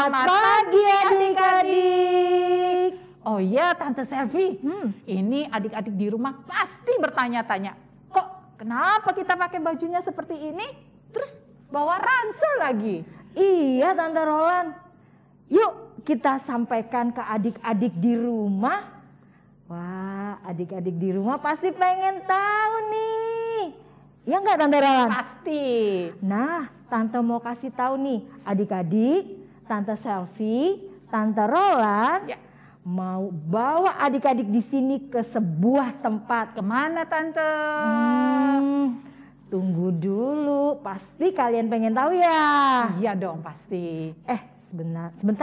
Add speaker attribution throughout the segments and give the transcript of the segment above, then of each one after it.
Speaker 1: Selamat pagi adik-adik.
Speaker 2: Oh iya Tante Selvi, ini adik-adik di rumah pasti bertanya-tanya, kok kenapa kita pakai bajunya seperti ini, terus bawa ransel lagi?
Speaker 1: Iya Tante Roland, yuk kita sampaikan ke adik-adik di rumah. Wah, adik-adik di rumah pasti pengen tahu nih. Ya nggak Tante Roland?
Speaker 2: Pasti.
Speaker 1: Nah, Tante mau kasih tahu nih adik-adik, Tante Selvi, Tante Roland mau bawa adik-adik di sini ke sebuah tempat.
Speaker 2: Kemana Tante?
Speaker 1: Tunggu dulu, pasti kalian pengen tahu ya.
Speaker 2: Iya dong pasti.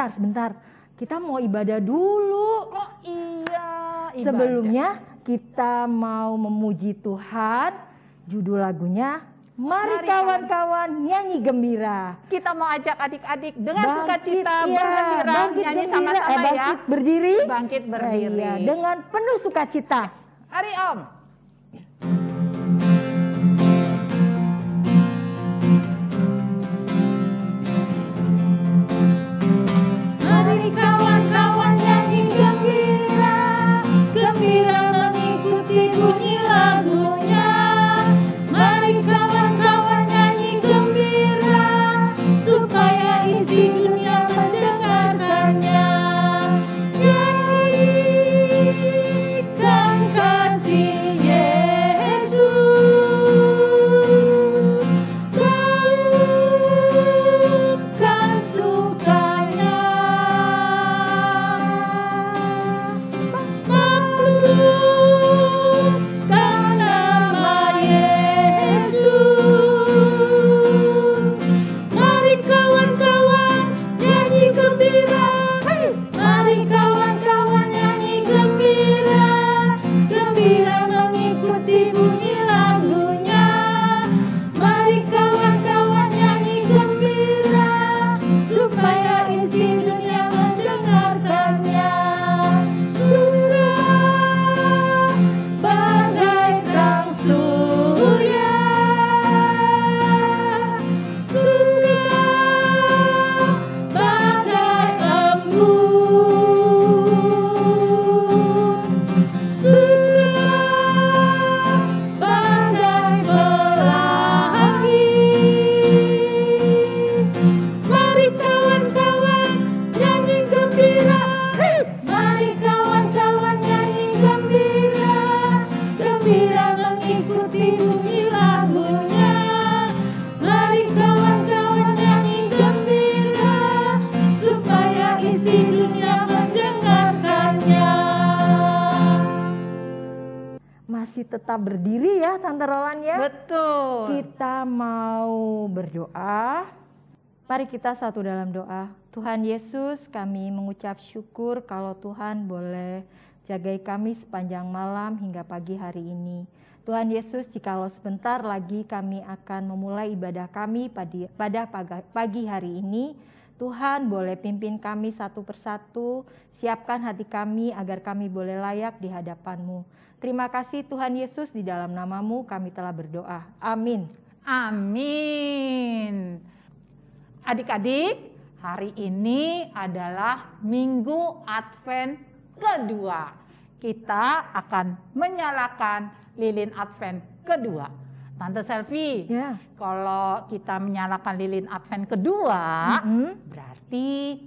Speaker 1: Sebentar. Kita mau ibadah dulu.
Speaker 2: Oh iya, ibadah.
Speaker 1: Sebelumnya kita mau memuji Tuhan. Judul lagunya Mari kawan-kawan nyanyi gembira.
Speaker 2: Kita mau ajak adik-adik dengan sukacita bergembira, nyanyi sama-sama ya.
Speaker 1: Bangkit berdiri.
Speaker 2: Bangkit berdiri.
Speaker 1: Iya, dengan penuh sukacita.
Speaker 2: Mari Om.
Speaker 3: Mari kawan-kawan nyanyi gembira, gembira mengikuti bunyi lagunya. Mari kawan-kawan nyanyi gembira, supaya isi dunia mendengarkannya. Nyanyikan kasih Yesus, gaungkan sukanya. Maklumkan nama Yesus. Mari kawan-kawan nyanyi gembira. Mari kawan-kawan nyanyi gembira, gembira mengikuti bunyi lagunya. Mari kawan-kawan nyanyi gembira, supaya isi dunia mendengarkannya. Suka bagaikan surya, suka bagai embun, suka bagai pelangi. Mari kawan-kawan nyanyi gembira. Mari kawan-kawan nyanyi gembira, gembira mengikuti bunyi lagunya. Mari kawan-kawan nyanyi gembira, supaya isi dunia mendengarkannya.
Speaker 1: Masih tetap berdiri ya Tante Roland ya.
Speaker 2: Betul.
Speaker 1: Kita mau berdoa. Mari kita satu dalam doa. Tuhan Yesus, kami mengucap syukur kalau Tuhan boleh jagai kami sepanjang malam hingga pagi hari ini. Tuhan Yesus, jikalau sebentar lagi kami akan memulai ibadah kami pada pagi hari ini, Tuhan boleh pimpin kami satu persatu, siapkan hati kami agar kami boleh layak di hadapan-Mu. Terima kasih Tuhan Yesus, di dalam nama-Mu kami telah berdoa. Amin.
Speaker 2: Amin. Adik-adik, hari ini adalah Minggu Advent kedua. Kita akan menyalakan lilin Advent kedua. Tante Selvi, kalau kita menyalakan lilin Advent kedua, berarti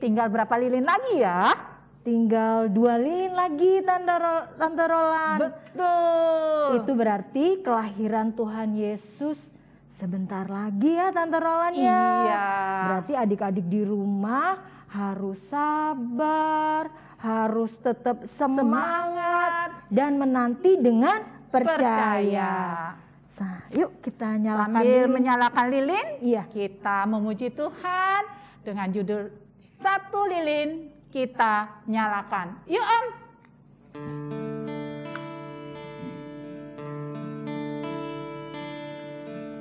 Speaker 2: tinggal berapa lilin lagi ya?
Speaker 1: Tinggal 2 lilin lagi Tante Roland.
Speaker 2: Betul.
Speaker 1: Itu berarti kelahiran Tuhan Yesus sebentar lagi ya Tante Roland ya.
Speaker 2: Iya.
Speaker 1: Berarti adik-adik di rumah harus sabar, harus tetap semangat dan menanti dengan percaya. Yuk kita nyalakan
Speaker 2: Sambil
Speaker 1: lilin.
Speaker 2: menyalakan lilin,
Speaker 1: kita
Speaker 2: memuji Tuhan dengan judul satu lilin kita nyalakan. Yuk Om.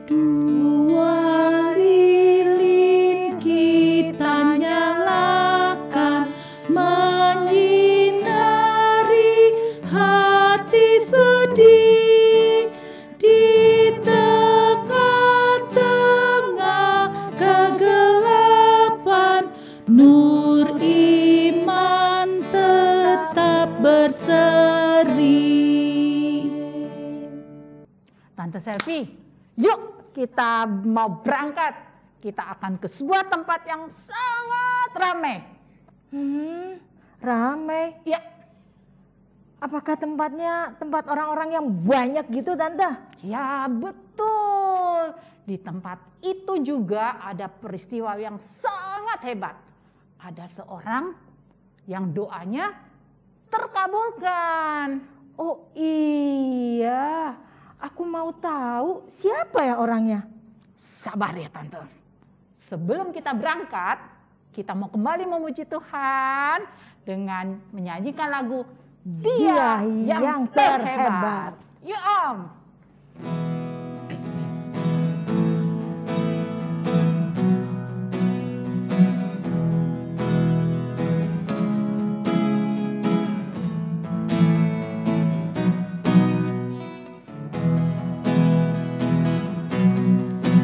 Speaker 3: Dua lilin kita nyalakan, menyinari hati sedih di tengah-tengah kegelapan.
Speaker 2: Selvi, yuk kita mau berangkat. Kita akan ke sebuah tempat yang sangat ramai.
Speaker 1: Ramai?
Speaker 2: Ya.
Speaker 1: Apakah tempatnya tempat orang-orang yang banyak gitu, Tante?
Speaker 2: Ya, betul. Di tempat itu juga ada peristiwa yang sangat hebat. Ada seorang yang doanya terkabulkan.
Speaker 1: Oh iya, aku mau tahu siapa ya orangnya.
Speaker 2: Sabar ya Tante. Sebelum kita berangkat, kita mau kembali memuji Tuhan dengan menyanyikan lagu Dia yang terhebat. Ya Om.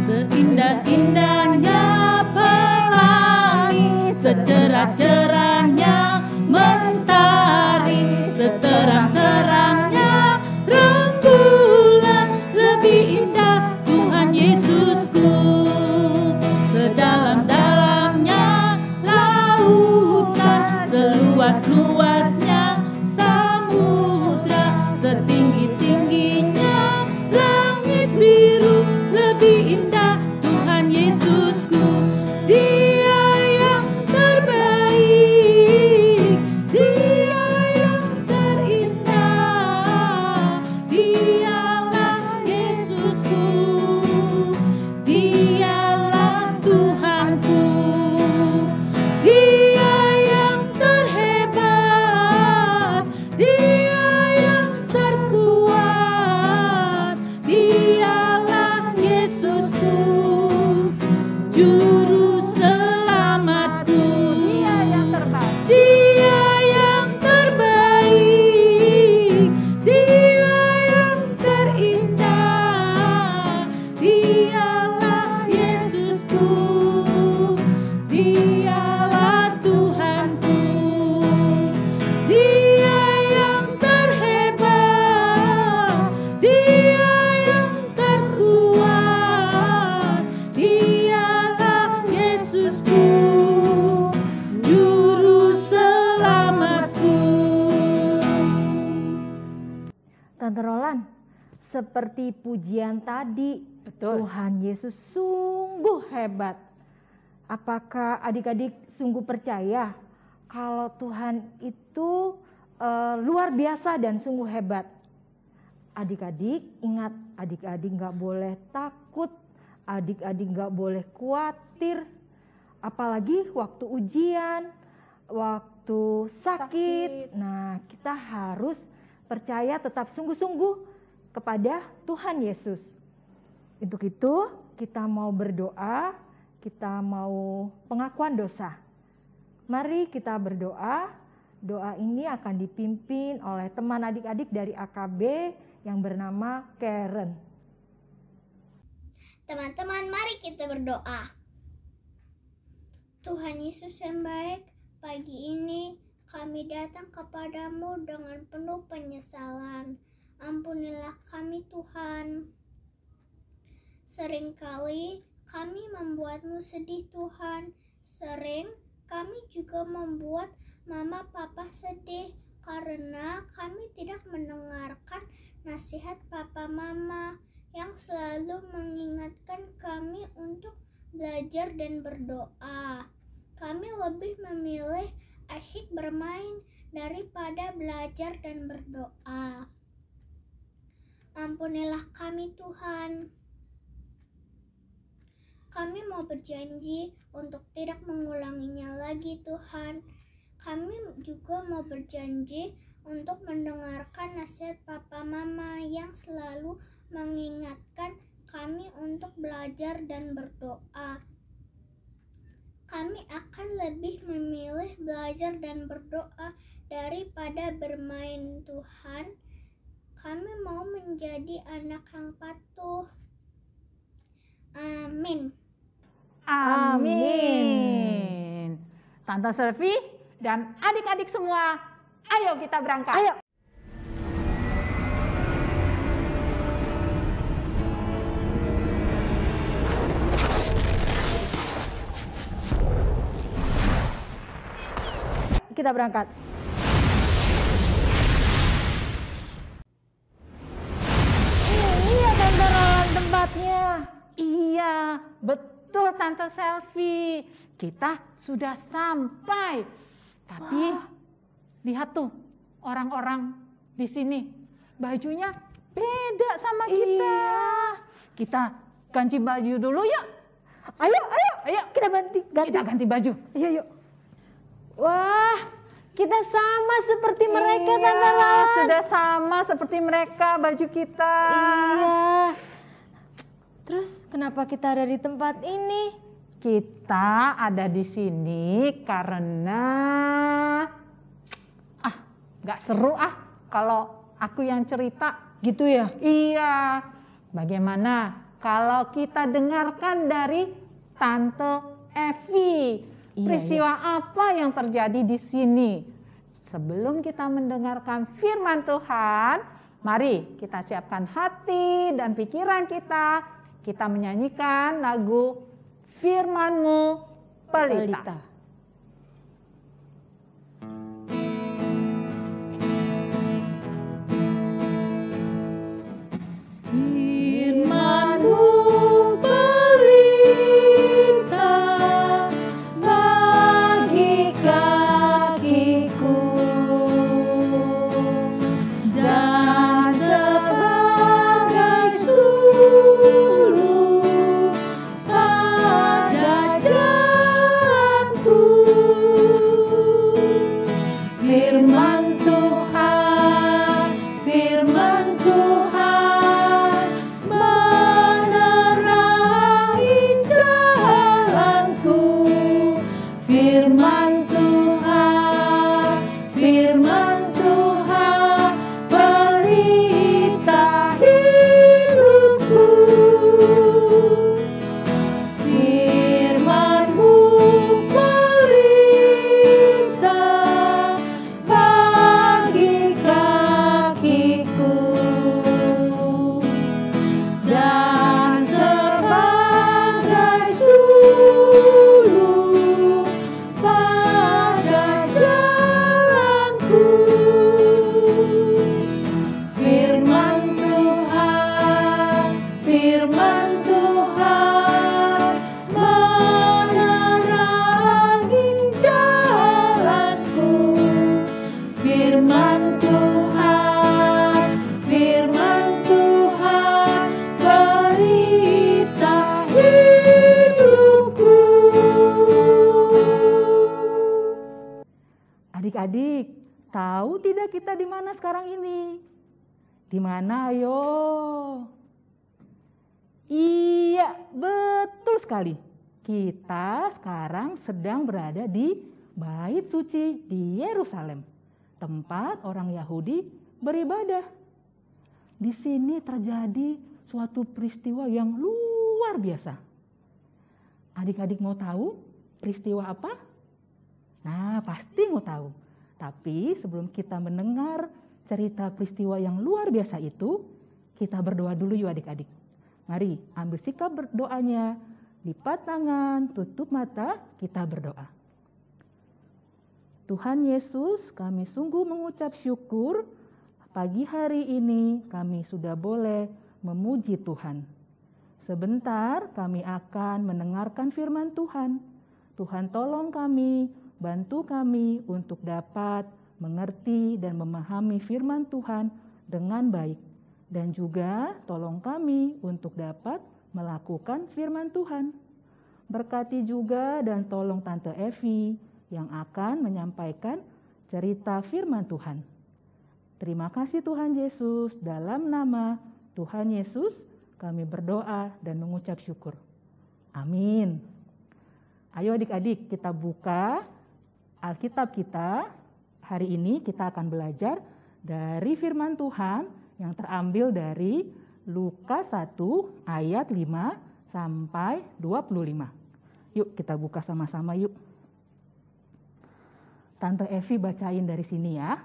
Speaker 3: Seindah-indahnya pelangi, secerah-cerahnya mentari, seterang-terangnya rembulan, lebih indah Tuhan Yesusku. Sedalam-dalamnya lautan, seluas-luasnya samudra, setinggi-tingginya langit biru, lebih indah Tuhan Yesusku. Dia yang terbaik, Dia yang terindah, Dialah Yesusku, Dialah Tuhanku. Dia yang terhebat, Dia yang terkuat, Dialah Yesusku, Juru selamatku.
Speaker 2: Dia yang terbaik.
Speaker 3: Dia yang terbaik, Dia yang terindah, Dialah Yesusku, Dialah Tuhanku. Dia yang terhebat, Dia yang terkuat, Dialah Yesusku, Juru selamatku.
Speaker 1: Tante Roland, seperti pujian tadi,
Speaker 2: Betul.
Speaker 1: Tuhan Yesus sungguh hebat. Apakah adik-adik sungguh percaya kalau Tuhan itu luar biasa dan sungguh hebat? Adik-adik ingat, adik-adik nggak boleh takut, adik-adik nggak boleh khawatir. Apalagi waktu ujian, waktu sakit. Nah, kita harus percaya tetap sungguh-sungguh kepada Tuhan Yesus. Untuk itu kita mau berdoa, kita mau pengakuan dosa. Mari kita berdoa. Doa ini akan dipimpin oleh teman adik-adik dari AKB yang bernama Karen.
Speaker 4: Teman-teman, mari kita berdoa. Tuhan Yesus yang baik, pagi ini kami datang kepadamu dengan penuh penyesalan. Ampunilah kami Tuhan. Seringkali kami membuatmu sedih Tuhan. Sering kami juga membuat mama papa sedih karena kami tidak mendengarkan nasihat papa mama yang selalu mengingatkan kami untuk belajar dan berdoa. Kami lebih memilih asyik bermain daripada belajar dan berdoa. Ampunilah kami Tuhan. Kami mau berjanji untuk tidak mengulanginya lagi Tuhan. Kami juga mau berjanji untuk mendengarkan nasihat papa mama yang selalu mengingatkan kami untuk belajar dan berdoa. Kami akan lebih memilih belajar dan berdoa daripada bermain Tuhan. Kami mau menjadi anak yang patuh. Amin.
Speaker 2: Amin. Tante Selvi dan adik-adik semua, ayo kita berangkat.
Speaker 1: Ayo. kita berangkat. Ini ya Tante Roland tempatnya.
Speaker 2: Iya, betul Tante Selvi. Kita sudah sampai. Tapi lihat tuh orang-orang di sini. Bajunya beda sama kita.
Speaker 1: Iya.
Speaker 2: Kita ganti baju dulu yuk.
Speaker 1: Ayo,
Speaker 2: Kita ganti baju.
Speaker 1: Iya, yuk. Wah, kita sama seperti mereka
Speaker 2: Iya,
Speaker 1: Tante Roland.
Speaker 2: sudah sama seperti mereka baju kita.
Speaker 1: Iya. Terus kenapa kita ada di tempat ini?
Speaker 2: Kita ada di sini karena nggak seru kalau aku yang cerita.
Speaker 1: Gitu ya?
Speaker 2: Iya. Bagaimana kalau kita dengarkan dari Tante Evi? Peristiwa apa yang terjadi di sini? Sebelum kita mendengarkan firman Tuhan, mari kita siapkan hati dan pikiran kita. Kita menyanyikan lagu Firman-Mu Pelita.
Speaker 3: Firman-Mu pelita bagi kakiku dan sebagai suluh pada jalanku. Firman Tuhan, firman Tuhan menerangi jalanku. Firman Tuhan, firman Tuhan pelita hidupku. Firman-Mu pelita bagi kakiku dan sebagai suluh pada jalanku. Firman Tuhan, firman Tuhan menerangi jalanku. Firman Tuhan, firman Tuhan pelita hidupku.
Speaker 5: Adik-adik, tahu tidak kita di mana sekarang ini? Di mana ayo? Iya, betul sekali. Kita sekarang sedang berada di Bait Suci di Yerusalem, tempat orang Yahudi beribadah. Di sini terjadi suatu peristiwa yang luar biasa. Adik-adik mau tahu peristiwa apa? Nah, pasti mau tahu. Tapi sebelum kita mendengar cerita peristiwa yang luar biasa itu, kita berdoa dulu yuk adik-adik. Mari ambil sikap berdoanya, lipat tangan, tutup mata, kita berdoa. Tuhan Yesus, kami sungguh mengucap syukur pagi hari ini kami sudah boleh memuji Tuhan. Sebentar kami akan mendengarkan firman Tuhan. Tuhan tolong kami, bantu kami untuk dapat mengerti dan memahami firman Tuhan dengan baik. Dan juga tolong kami untuk dapat melakukan firman Tuhan. Berkati juga dan tolong Tante Evi yang akan menyampaikan cerita firman Tuhan. Terima kasih Tuhan Yesus, dalam nama Tuhan Yesus kami berdoa dan mengucap syukur. Amin. Ayo adik-adik kita buka Alkitab kita. Hari ini kita akan belajar dari firman Tuhan yang terambil dari Lukas 1 ayat 5 sampai 25. Yuk kita buka sama-sama yuk. Tante Evi bacain dari sini ya.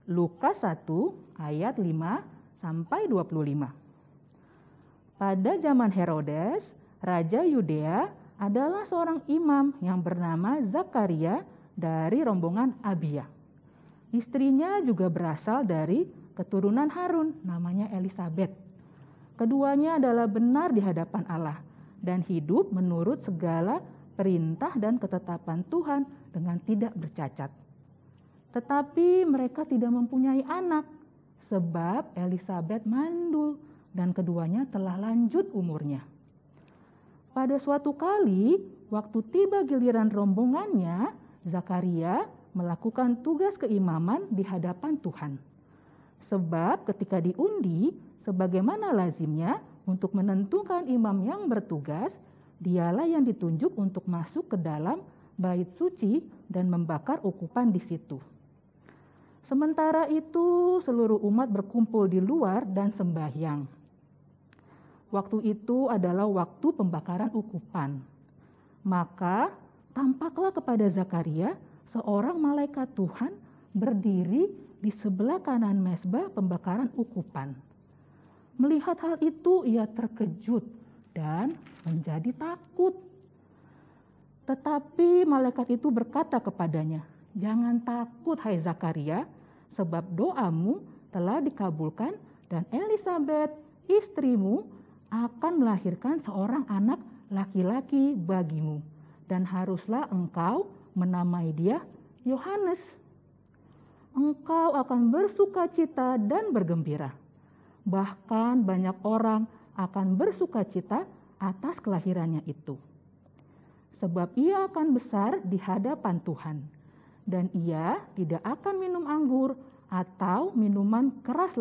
Speaker 5: Lukas 1 ayat 5 sampai 25. Pada zaman Herodes, Raja Yudea adalah seorang imam yang bernama Zakaria dari rombongan Abia. Istrinya juga berasal dari keturunan Harun, namanya Elisabet. Keduanya adalah benar di hadapan Allah dan hidup menurut segala perintah dan ketetapan Tuhan dengan tidak bercacat. Tetapi mereka tidak mempunyai anak, sebab Elisabet mandul dan keduanya telah lanjut umurnya. Pada suatu kali, waktu tiba giliran rombongannya, Zakaria melakukan tugas keimaman di hadapan Tuhan. Sebab ketika diundi, sebagaimana lazimnya untuk menentukan imam yang bertugas, dialah yang ditunjuk untuk masuk ke dalam bait suci dan membakar ukupan di situ. Sementara itu, seluruh umat berkumpul di luar dan sembahyang. Waktu itu adalah waktu pembakaran ukupan. Maka tampaklah kepada Zakaria seorang malaikat Tuhan berdiri di sebelah kanan mezbah pembakaran ukupan. Melihat hal itu, ia terkejut dan menjadi takut. Tetapi malaikat itu berkata kepadanya, "Jangan takut, hai Zakaria, sebab doamu telah dikabulkan dan Elisabet, istrimu, akan melahirkan seorang anak laki-laki bagimu, dan haruslah engkau menamai dia Yohanes. Engkau akan bersukacita dan bergembira. Bahkan banyak orang akan bersukacita atas kelahirannya itu. Sebab ia akan besar di hadapan Tuhan, dan ia tidak akan minum anggur atau minuman keras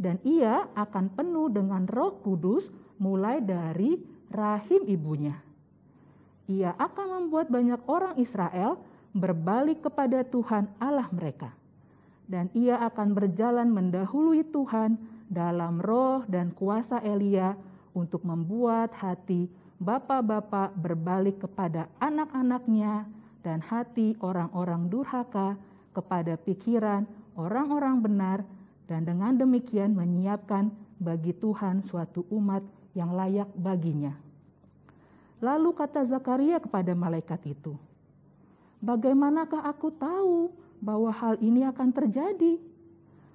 Speaker 5: dan ia akan penuh dengan Roh Kudus mulai dari rahim ibunya. Ia akan membuat banyak orang Israel berbalik kepada Tuhan Allah mereka. Dan ia akan berjalan mendahului Tuhan dalam roh dan kuasa Elia untuk membuat hati bapa-bapa berbalik kepada anak-anaknya dan hati orang-orang durhaka kepada pikiran orang-orang benar, dan dengan demikian menyiapkan bagi Tuhan suatu umat yang layak baginya." Lalu kata Zakaria kepada malaikat itu, "Bagaimanakah aku tahu bahwa hal ini akan terjadi?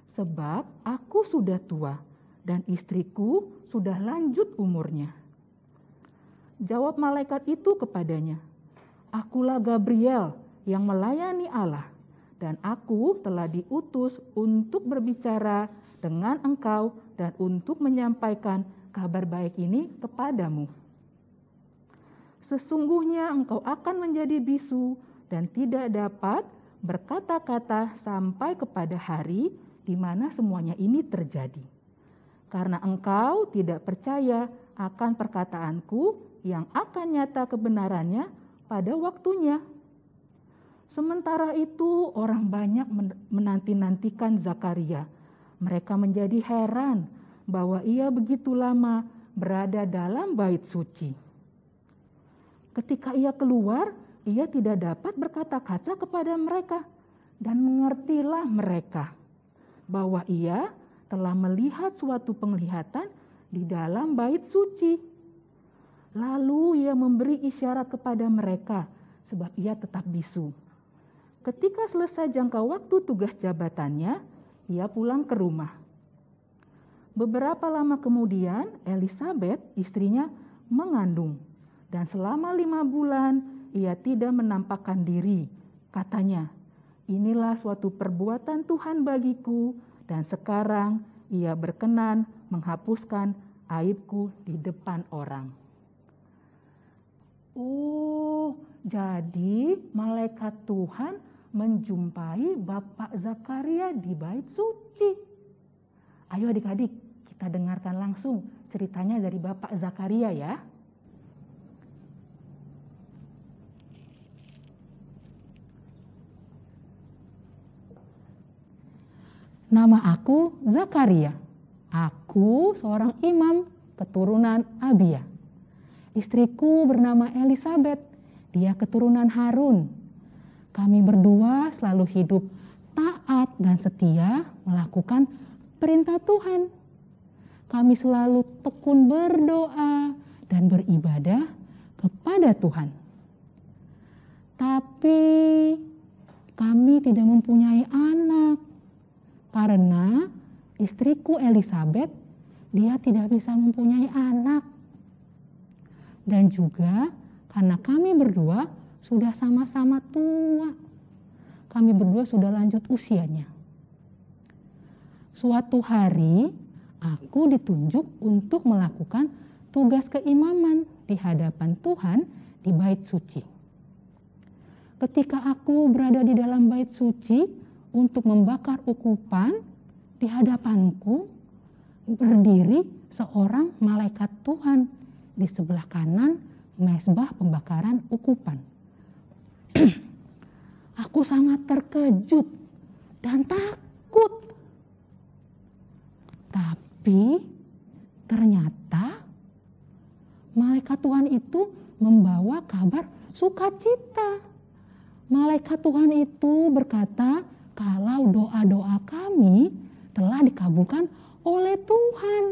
Speaker 5: Sebab aku sudah tua dan istriku sudah lanjut umurnya." Jawab malaikat itu kepadanya, "Akulah Gabriel yang melayani Allah, dan aku telah diutus untuk berbicara dengan engkau dan untuk menyampaikan kabar baik ini kepadamu. Sesungguhnya engkau akan menjadi bisu dan tidak dapat berkata-kata sampai kepada hari di mana semuanya ini terjadi. Karena engkau tidak percaya akan perkataanku yang akan nyata kebenarannya pada waktunya." Sementara itu orang banyak menanti-nantikan Zakaria. Mereka menjadi heran bahwa ia begitu lama berada dalam bait suci. Ketika ia keluar, ia tidak dapat berkata-kata kepada mereka, dan mengertilah mereka bahwa ia telah melihat suatu penglihatan di dalam bait suci. Lalu ia memberi isyarat kepada mereka sebab ia tetap bisu. Ketika selesai jangka waktu tugas jabatannya, ia pulang ke rumah. Beberapa lama kemudian, Elisabet, istrinya, mengandung. Dan selama 5 bulan, ia tidak menampakkan diri. Katanya, "Inilah suatu perbuatan Tuhan bagiku, dan sekarang ia berkenan menghapuskan aibku di depan orang." Oh, jadi malaikat Tuhan menjumpai Bapak Zakaria di bait suci. Ayo adik-adik, kita dengarkan langsung ceritanya dari Bapak Zakaria ya.
Speaker 2: Nama aku Zakaria. Aku seorang imam keturunan Abia. Istriku bernama Elisabet. Dia keturunan Harun. Kami berdua selalu hidup taat dan setia melakukan perintah Tuhan. Kami selalu tekun berdoa dan beribadah kepada Tuhan.
Speaker 5: Tapi kami tidak mempunyai anak karena istriku Elisabet, dia tidak bisa mempunyai anak. Dan juga karena kami berdua sudah sama-sama tua. Kami berdua sudah lanjut usianya. Suatu hari aku ditunjuk untuk melakukan tugas keimaman di hadapan Tuhan di bait suci. Ketika aku berada di dalam bait suci untuk membakar ukupan, di hadapanku berdiri seorang malaikat Tuhan di sebelah kanan mezbah pembakaran ukupan. Aku sangat terkejut dan takut. Tapi ternyata malaikat Tuhan itu membawa kabar sukacita. Malaikat Tuhan itu berkata kalau doa-doa kami telah dikabulkan oleh Tuhan.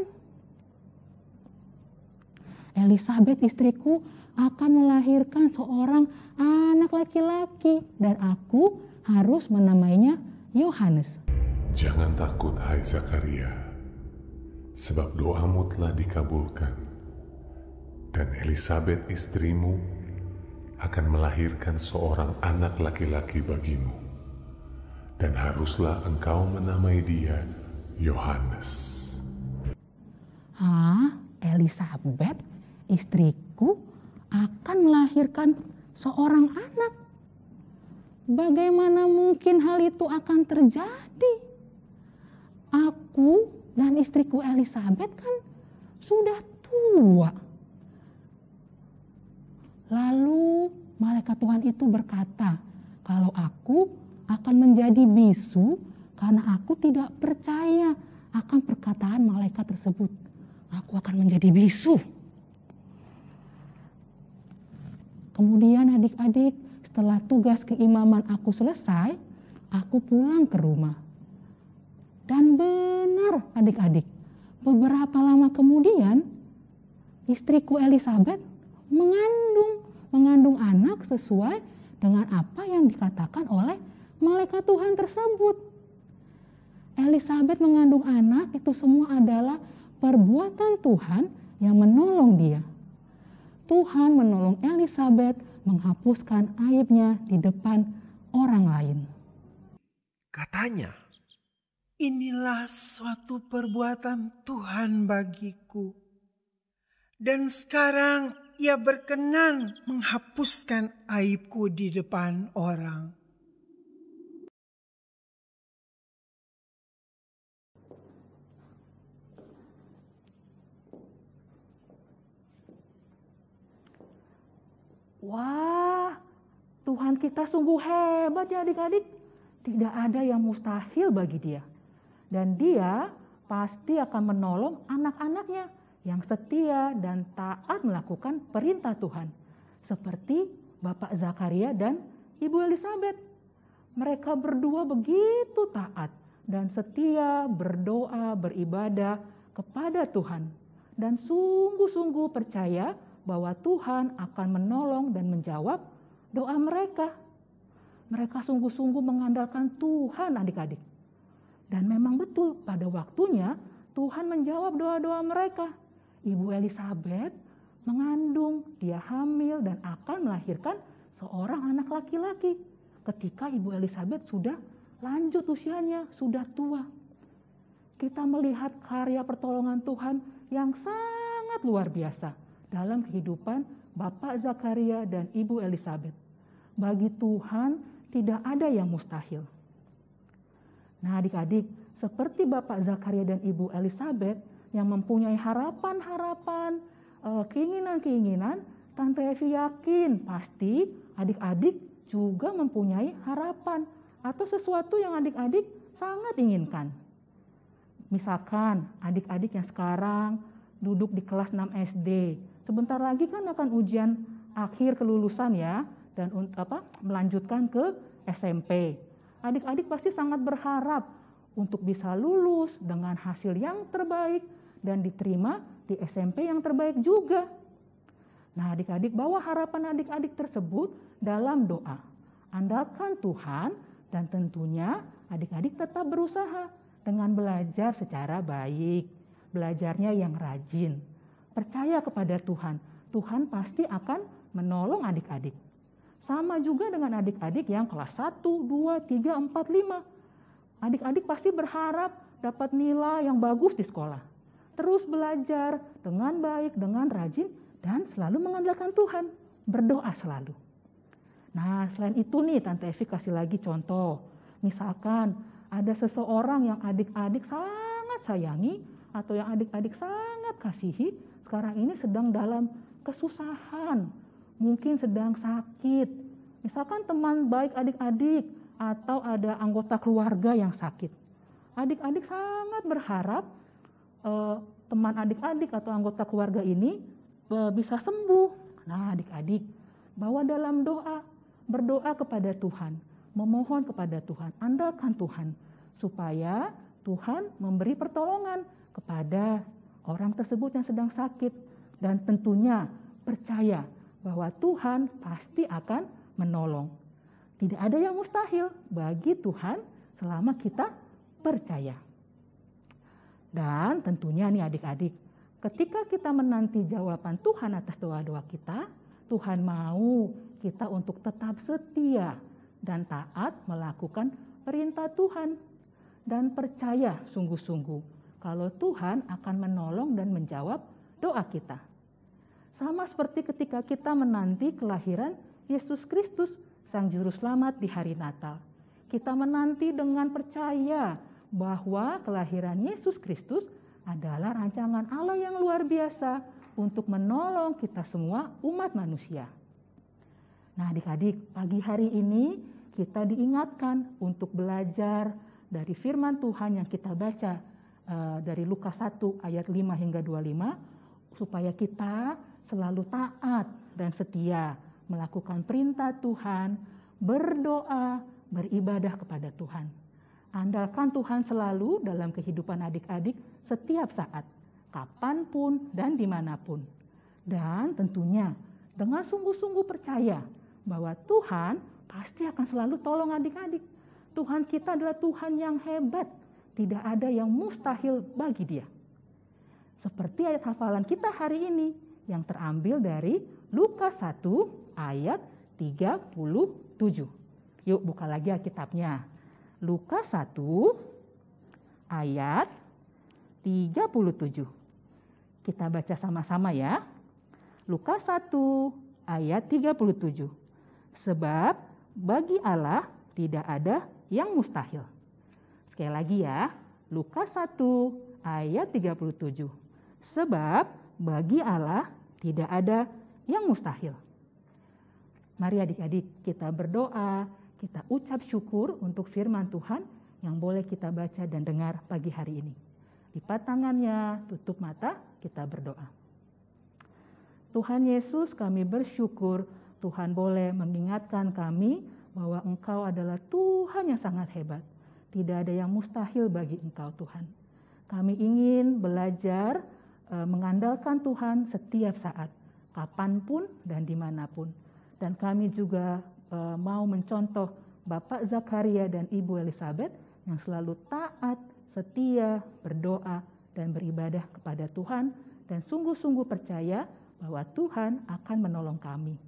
Speaker 5: Elisabet istriku akan melahirkan seorang anak laki-laki dan aku harus menamainya Yohanes.
Speaker 6: Jangan takut hai Zakaria, sebab doamu telah dikabulkan. Dan Elisabet istrimu akan melahirkan seorang anak laki-laki bagimu. Dan haruslah engkau menamai dia Yohanes.
Speaker 5: Elisabet istriku akan melahirkan seorang anak. Bagaimana mungkin hal itu akan terjadi? Aku dan istriku Elisabet kan sudah tua. Lalu malaikat Tuhan itu berkata, kalau aku akan menjadi bisu karena aku tidak percaya akan perkataan malaikat tersebut. Aku akan menjadi bisu. Kemudian adik-adik, setelah tugas keimaman aku selesai, aku pulang ke rumah. Dan benar adik-adik, beberapa lama kemudian istriku Elisabet mengandung anak sesuai dengan apa yang dikatakan oleh malaikat Tuhan tersebut. Elisabet mengandung anak, itu semua adalah perbuatan Tuhan yang menolong dia. Tuhan menolong Elisabet menghapuskan aibnya di depan orang lain.
Speaker 7: Katanya, inilah suatu perbuatan Tuhan bagiku. Dan sekarang ia berkenan menghapuskan aibku di depan orang.
Speaker 5: Wah, Tuhan kita sungguh hebat ya adik-adik. Tidak ada yang mustahil bagi dia. Dan dia pasti akan menolong anak-anaknya yang setia dan taat melakukan perintah Tuhan. Seperti Bapak Zakaria dan Ibu Elisabet. Mereka berdua begitu taat dan setia berdoa, beribadah kepada Tuhan. Dan sungguh-sungguh percaya bahwa Tuhan akan menolong dan menjawab doa mereka. Mereka sungguh-sungguh mengandalkan Tuhan adik-adik. Dan memang betul pada waktunya Tuhan menjawab doa-doa mereka. Ibu Elisabet mengandung, dia hamil dan akan melahirkan seorang anak laki-laki. Ketika Ibu Elisabet sudah lanjut usianya, sudah tua. Kita melihat karya pertolongan Tuhan yang sangat luar biasa dalam kehidupan Bapak Zakaria dan Ibu Elisabet. Bagi Tuhan tidak ada yang mustahil. Nah adik-adik, seperti Bapak Zakaria dan Ibu Elisabet yang mempunyai harapan-harapan, keinginan-keinginan, Tante Evi yakin pasti adik-adik juga mempunyai harapan atau sesuatu yang adik-adik sangat inginkan. Misalkan adik-adik yang sekarang duduk di kelas 6 SD, sebentar lagi kan akan ujian akhir kelulusan ya, dan melanjutkan ke SMP. Adik-adik pasti sangat berharap untuk bisa lulus dengan hasil yang terbaik dan diterima di SMP yang terbaik juga. Nah, adik-adik, bawa harapan adik-adik tersebut dalam doa. Andalkan Tuhan dan tentunya adik-adik tetap berusaha dengan belajar secara baik. Belajarnya yang rajin. Percaya kepada Tuhan. Tuhan pasti akan menolong adik-adik. Sama juga dengan adik-adik yang kelas 1, 2, 3, 4, 5. Adik-adik pasti berharap dapat nilai yang bagus di sekolah. Terus belajar dengan baik, dengan rajin, dan selalu mengandalkan Tuhan. Berdoa selalu. Nah, selain itu nih Tante Evi kasih lagi contoh. Misalkan ada seseorang yang adik-adik sangat sayangi atau yang adik-adik sangat kasihi, sekarang ini sedang dalam kesusahan, mungkin sedang sakit. Misalkan teman baik adik-adik atau ada anggota keluarga yang sakit. Adik-adik sangat berharap teman adik-adik atau anggota keluarga ini bisa sembuh. Nah, adik-adik bawa dalam doa, berdoa kepada Tuhan, memohon kepada Tuhan, andalkan Tuhan supaya Tuhan memberi pertolongan kepada orang tersebut yang sedang sakit, dan tentunya percaya bahwa Tuhan pasti akan menolong. Tidak ada yang mustahil bagi Tuhan selama kita percaya. Dan tentunya nih adik-adik, ketika kita menanti jawaban Tuhan atas doa-doa kita, Tuhan mau kita untuk tetap setia dan taat melakukan perintah Tuhan. Dan percaya sungguh-sungguh kalau Tuhan akan menolong dan menjawab doa kita. Sama seperti ketika kita menanti kelahiran Yesus Kristus, Sang Juru Selamat di hari Natal. Kita menanti dengan percaya bahwa kelahiran Yesus Kristus adalah rancangan Allah yang luar biasa untuk menolong kita semua umat manusia. Nah, adik-adik, pagi hari ini kita diingatkan untuk belajar dari firman Tuhan yang kita baca dari Lukas 1 ayat 5 hingga 25, supaya kita selalu taat dan setia melakukan perintah Tuhan, berdoa, beribadah kepada Tuhan. Andalkan Tuhan selalu dalam kehidupan adik-adik setiap saat, kapanpun dan dimanapun. Dan tentunya dengan sungguh-sungguh percaya bahwa Tuhan pasti akan selalu tolong adik-adik. Tuhan kita adalah Tuhan yang hebat, tidak ada yang mustahil bagi Dia. Seperti ayat hafalan kita hari ini yang terambil dari Lukas 1 ayat 37. Yuk buka lagi Alkitabnya. Lukas 1 ayat 37. Kita baca sama-sama ya. Lukas 1 ayat 37. Sebab bagi Allah tidak ada yang mustahil. Sekali lagi ya. Lukas 1 ayat 37. Sebab bagi Allah tidak ada yang mustahil. Mari adik-adik kita berdoa, kita ucap syukur untuk firman Tuhan yang boleh kita baca dan dengar pagi hari ini. Lipat tangannya, tutup mata, kita berdoa. Tuhan Yesus, kami bersyukur Tuhan boleh mengingatkan kami bahwa Engkau adalah Tuhan yang sangat hebat. Tidak ada yang mustahil bagi Engkau Tuhan. Kami ingin belajar mengandalkan Tuhan setiap saat, kapanpun dan dimanapun. Dan kami juga mau mencontoh Bapak Zakaria dan Ibu Elizabeth yang selalu taat, setia, berdoa, dan beribadah kepada Tuhan, dan sungguh-sungguh percaya bahwa Tuhan akan menolong kami.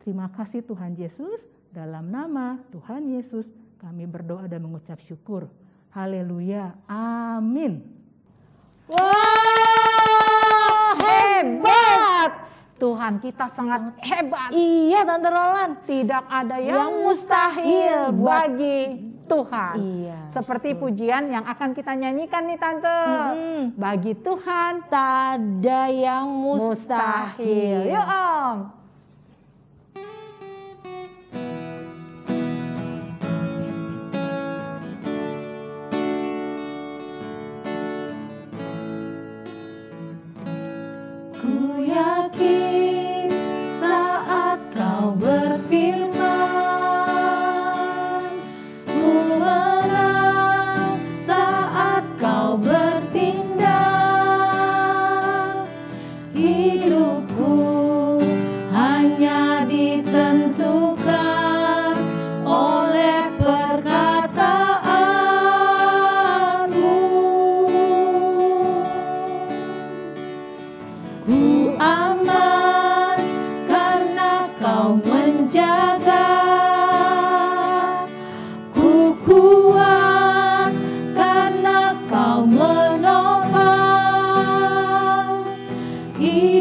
Speaker 5: Terima kasih Tuhan Yesus, dalam nama Tuhan Yesus kami berdoa dan mengucap syukur. Haleluya, amin.
Speaker 2: Wah, hebat! Tuhan kita sangat hebat.
Speaker 1: Iya Tante Roland.
Speaker 2: Tidak ada yang mustahil bagi Tuhan.
Speaker 1: Iya.
Speaker 2: Seperti pujian yang akan kita nyanyikan nih Tante. Bagi Tuhan
Speaker 1: Tak ada yang mustahil.
Speaker 2: Yuk Om.
Speaker 3: Ku yakin saat Kau berfirman, ku menang saat Kau bertindak. Hidupku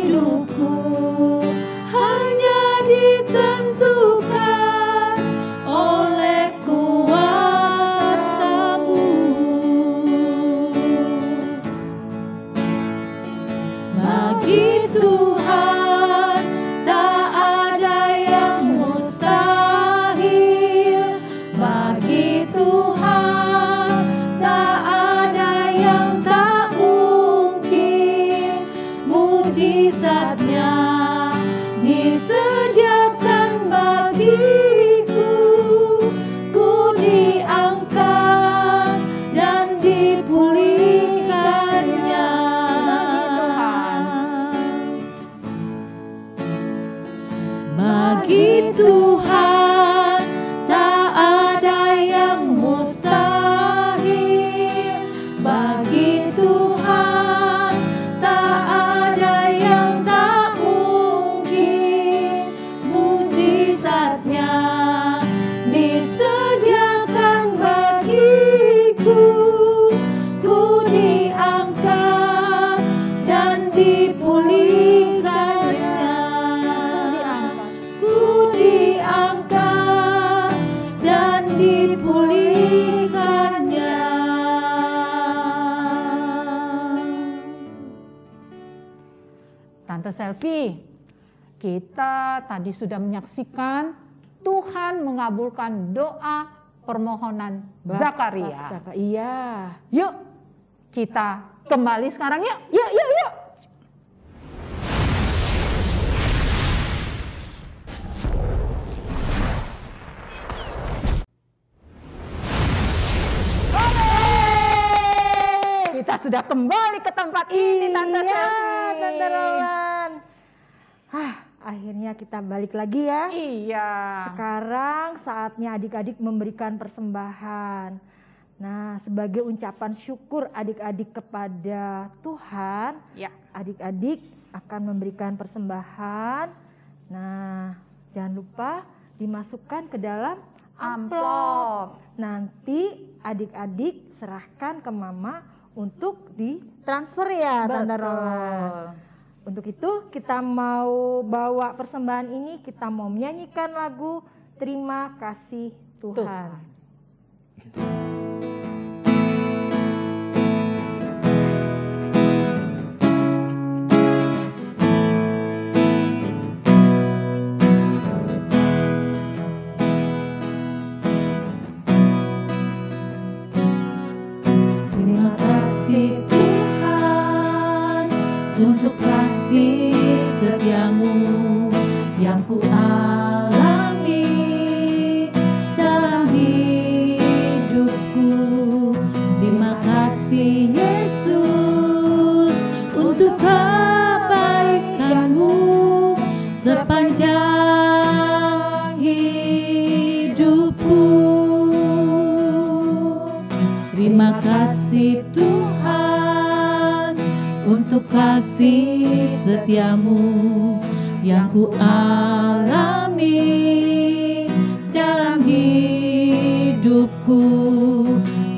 Speaker 3: hidupku hanya ditentukan oleh kuasa-Mu. Bagi Tuhan tak ada yang mustahil. Bagi Tuhan tak ada yang tak mungkin. Mujizatnya disediakan bagiku. Ku diangkat dan dipulihkannya. Bagi Tuhan tak ada yang mustahil. Bagi Tuhan tak ada yang tak mungkin. Mujizatnya disediakan bagiku. Ku diangkat dan dipulihkannya. Ku diangkat dan dipulihkannya.
Speaker 2: Tante Selvi, kita tadi sudah menyaksikan Tuhan mengabulkan doa permohonan Zakaria.
Speaker 1: Iya.
Speaker 2: Yuk, kita kembali sekarang yuk.
Speaker 1: Yuk.
Speaker 2: Kita sudah kembali ke tempat ini, Tante Selvi.
Speaker 1: Tante Rowan. Akhirnya kita balik lagi ya.
Speaker 2: Iya.
Speaker 1: Sekarang saatnya adik-adik memberikan persembahan. Nah, sebagai ucapan syukur adik-adik kepada Tuhan,
Speaker 2: Ya.
Speaker 1: adik-adik akan memberikan persembahan. Nah, jangan lupa dimasukkan ke dalam amplop. Nanti adik-adik serahkan ke mama untuk ditransfer ya, Tante Rowan. Untuk itu kita mau bawa persembahan ini, kita mau menyanyikan lagu Terima Kasih Tuhan.
Speaker 3: Terima kasih Tuhan untuk kasih setiamu yang ku alami dalam hidupku. Terima kasih Yesus untuk kebaikanmu sepanjang hidupku. Terima kasih Tuhan untuk kasih setiamu yang ku alami dalam hidupku.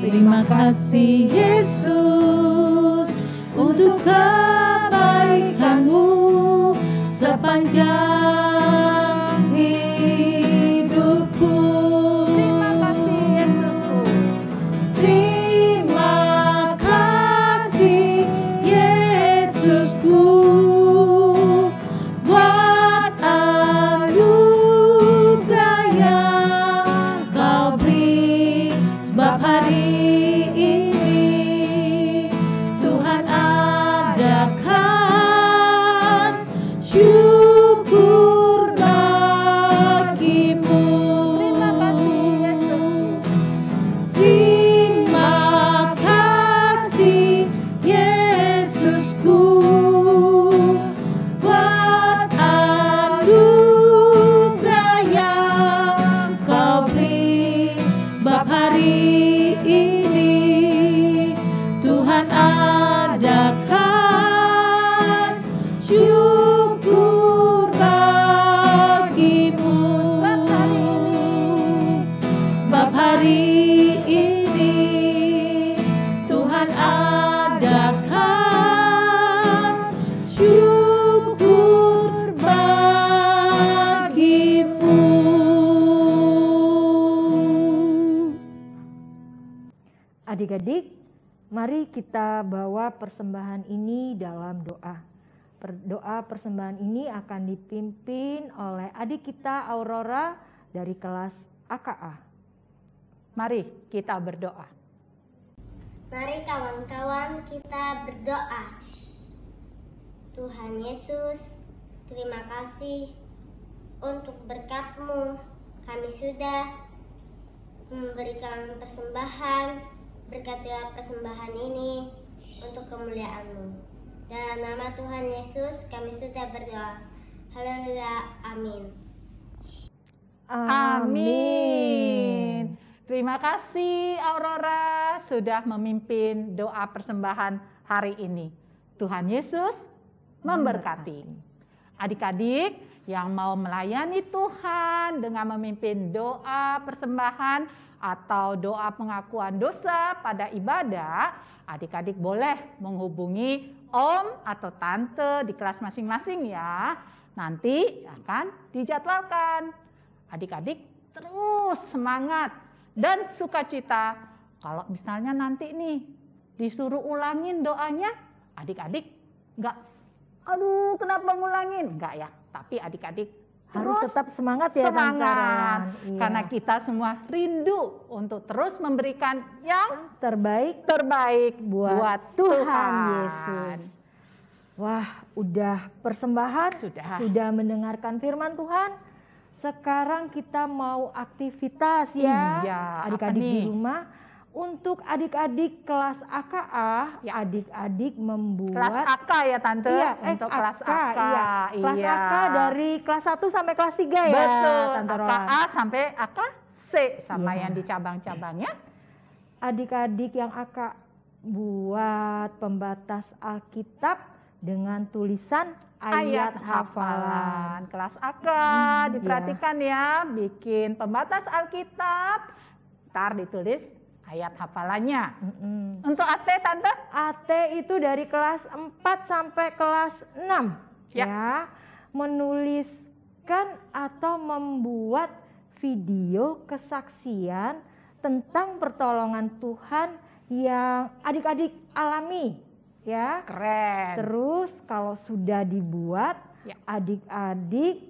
Speaker 3: Terima kasih Yesus untuk kebaikanmu sepanjang hidupku.
Speaker 2: Terima kasih Yesusku.
Speaker 3: Terima kasih Yesusku buat anugerah yang Kau beri, sebab hari ini Tuhan adakan syukur.
Speaker 1: Adik-adik, mari kita bawa persembahan ini dalam doa. Doa persembahan ini akan dipimpin oleh adik kita Aurora dari kelas AKA.
Speaker 2: Mari kita berdoa.
Speaker 4: Mari kawan-kawan kita berdoa. Tuhan Yesus, terima kasih untuk berkat-Mu. Kami sudah memberikan persembahan. Berkatilah persembahan ini untuk kemuliaan-Mu. Dalam nama Tuhan Yesus kami sudah berdoa. Haleluya. Amin.
Speaker 2: Amin. Terima kasih Aurora sudah memimpin doa persembahan hari ini. Tuhan Yesus memberkati. Adik-adik yang mau melayani Tuhan dengan memimpin doa persembahan atau doa pengakuan dosa pada ibadah, adik-adik boleh menghubungi om atau tante di kelas masing-masing ya. Nanti akan dijadwalkan. Adik-adik terus semangat dan sukacita. Kalau misalnya nanti nih disuruh ulangin doanya, adik-adik enggak, aduh kenapa ngulangin? Enggak ya, tapi adik-adik
Speaker 1: harus tetap semangat ya.
Speaker 2: Semangat,
Speaker 1: iya.
Speaker 2: Karena kita semua rindu untuk terus memberikan yang
Speaker 1: terbaik buat Tuhan Yesus. Wah, udah persembahan, sudah mendengarkan firman Tuhan. Sekarang kita mau aktivitas ya,
Speaker 2: Iya,
Speaker 1: adik-adik
Speaker 2: apa nih?
Speaker 1: di rumah. Untuk adik-adik kelas AKA,
Speaker 2: Ya.
Speaker 1: adik-adik membuat
Speaker 2: kelas AK ya Tante, untuk kelas AK.
Speaker 1: Iya. Kelas
Speaker 2: Iya.
Speaker 1: AK dari kelas 1 sampai kelas 3 ya.
Speaker 2: Betul,
Speaker 1: Tante
Speaker 2: AK
Speaker 1: Roland.
Speaker 2: A sampai AK C sama
Speaker 1: Iya.
Speaker 2: yang di cabang-cabangnya.
Speaker 1: Adik-adik yang AK buat pembatas Alkitab dengan tulisan ayat hafalan.
Speaker 2: Kelas AK diperhatikan ya, bikin pembatas Alkitab, ntar ditulis ayat hafalannya. Untuk AT Tante?
Speaker 1: AT itu dari kelas 4 sampai kelas 6 ya. Menuliskan atau membuat video kesaksian tentang pertolongan Tuhan yang adik-adik alami ya.
Speaker 2: Keren.
Speaker 1: Terus kalau sudah dibuat,
Speaker 2: Ya.
Speaker 1: adik-adik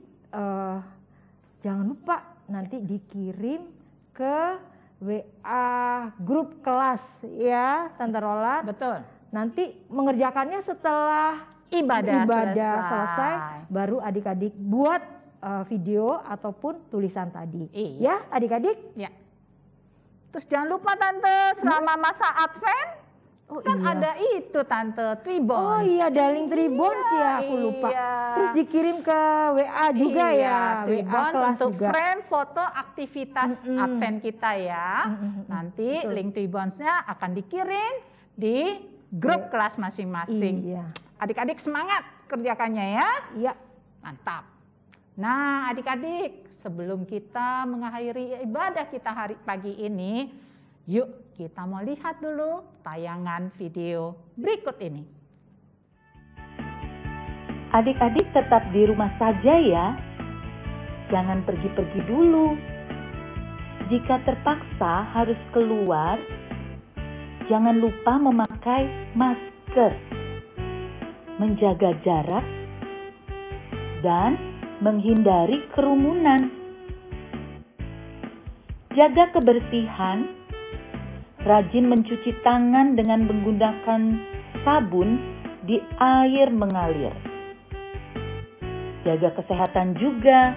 Speaker 1: jangan lupa nanti dikirim ke WA grup kelas ya, Tante Roland.
Speaker 2: Betul.
Speaker 1: Nanti mengerjakannya setelah
Speaker 2: Ibadah
Speaker 1: selesai, baru adik-adik buat video ataupun tulisan tadi.
Speaker 2: Iya.
Speaker 1: Ya, adik-adik.
Speaker 2: Ya. Terus jangan lupa Tante, selama masa Advent kan ada itu Tante, Tribons.
Speaker 1: Oh iya, Darling Tribons ya, aku lupa.
Speaker 2: Iya.
Speaker 1: Terus dikirim ke WA juga ya, WA
Speaker 2: Tribons
Speaker 1: kelas
Speaker 2: untuk
Speaker 1: juga.
Speaker 2: frame foto aktivitas Advent kita ya. Nanti
Speaker 1: betul.
Speaker 2: link Tribonsnya akan dikirim di grup kelas masing-masing.
Speaker 1: Iya.
Speaker 2: Adik-adik semangat kerjakannya ya.
Speaker 1: Iya.
Speaker 2: Mantap. Nah adik-adik, sebelum kita mengakhiri ibadah kita hari pagi ini, yuk kita mau lihat dulu tayangan video berikut ini.
Speaker 8: Adik-adik tetap di rumah saja ya. Jangan pergi-pergi dulu. Jika terpaksa harus keluar, jangan lupa memakai masker, menjaga jarak, dan menghindari kerumunan. Jaga kebersihan, rajin mencuci tangan dengan menggunakan sabun di air mengalir. Jaga kesehatan juga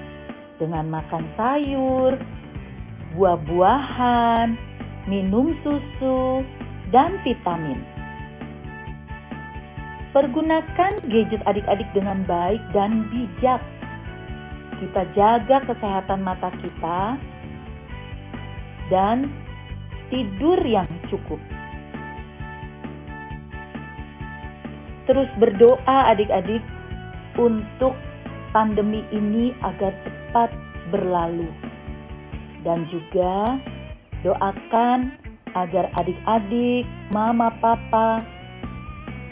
Speaker 8: dengan makan sayur, buah-buahan, minum susu, dan vitamin. Pergunakan gadget adik-adik dengan baik dan bijak. Kita jaga kesehatan mata kita dan tidur yang cukup. Terus berdoa adik-adik untuk pandemi ini agar cepat berlalu. Dan juga doakan agar adik-adik, mama, papa,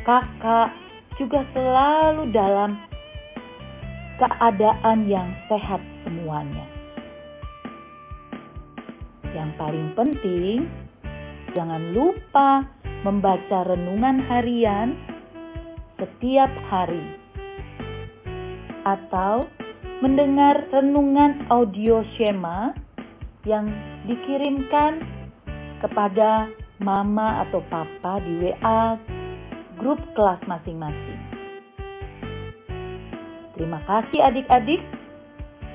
Speaker 8: kakak juga selalu dalam keadaan yang sehat semuanya. Yang paling penting, jangan lupa membaca renungan harian setiap hari atau mendengar renungan audio Shema yang dikirimkan kepada mama atau papa di WA grup kelas masing-masing. Terima kasih adik-adik.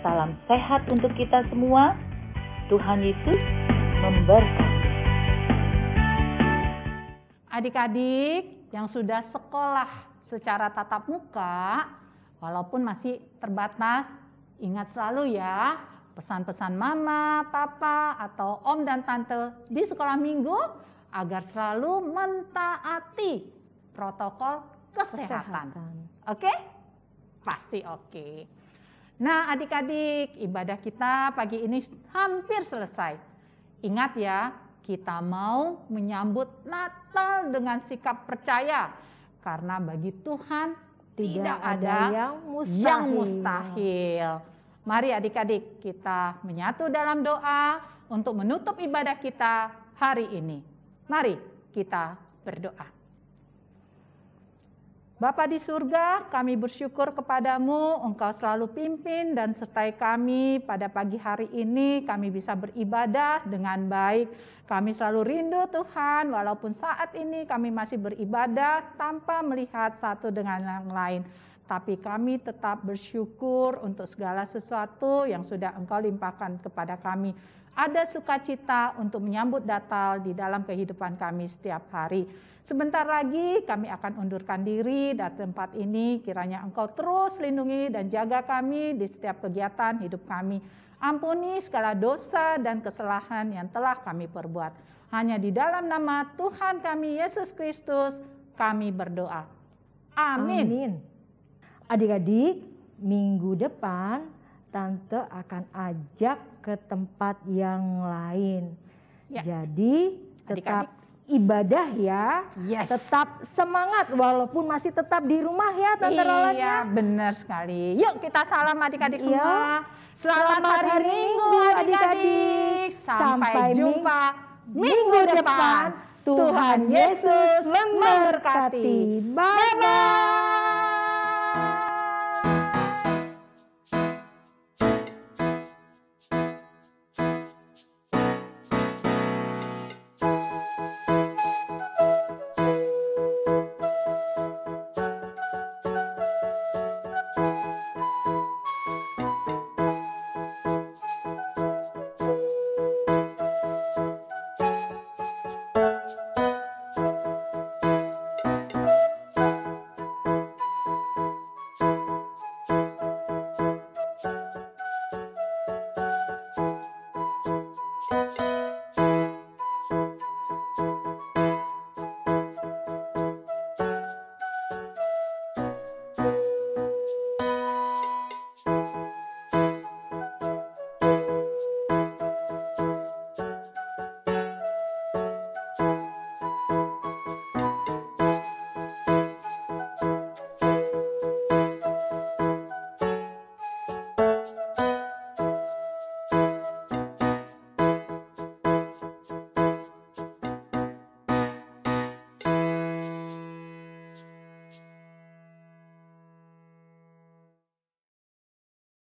Speaker 8: Salam sehat untuk kita semua. Tuhan Yesus memberkati.
Speaker 2: Adik-adik yang sudah sekolah secara tatap muka, walaupun masih terbatas, ingat selalu ya, pesan-pesan mama, papa, atau om dan tante di sekolah minggu agar selalu mentaati protokol kesehatan. Oke? Pasti oke. Nah adik-adik, ibadah kita pagi ini hampir selesai. Ingat ya, kita mau menyambut Natal dengan sikap percaya. Karena bagi Tuhan tidak ada yang mustahil. Mari adik-adik kita menyatu dalam doa untuk menutup ibadah kita hari ini. Mari kita berdoa. Bapa di surga, kami bersyukur kepadamu, Engkau selalu pimpin dan sertai kami pada pagi hari ini. Kami bisa beribadah dengan baik. Kami selalu rindu Tuhan, walaupun saat ini kami masih beribadah tanpa melihat satu dengan yang lain. Tapi kami tetap bersyukur untuk segala sesuatu yang sudah Engkau limpahkan kepada kami. Ada sukacita untuk menyambut Natal di dalam kehidupan kami setiap hari. Sebentar lagi kami akan undurkan diri dari tempat ini. Kiranya Engkau terus lindungi dan jaga kami di setiap kegiatan hidup kami. Ampuni segala dosa dan kesalahan yang telah kami perbuat. Hanya di dalam nama Tuhan kami Yesus Kristus kami berdoa. Amin.
Speaker 1: Adik-adik, minggu depan Tante akan ajak ke tempat yang lain. Ya. Jadi tetap ibadah ya. Yes. Tetap semangat walaupun masih tetap di rumah ya Tante Roland.
Speaker 2: Iya benar sekali. Yuk kita salam adik-adik semua. Selamat hari Minggu adik-adik. Sampai jumpa minggu depan. Tuhan Yesus memberkati. Bye-bye.